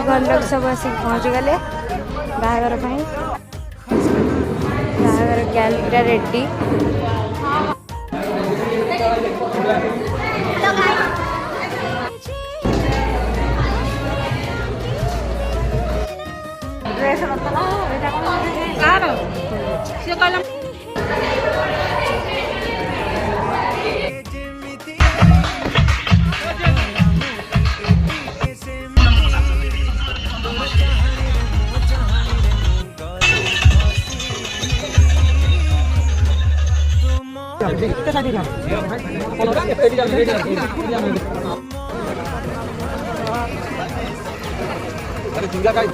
घर लोग सब आसिक पहुँच गले बाहागर बाहागर गैलरी रेडी अरे जिंगा काय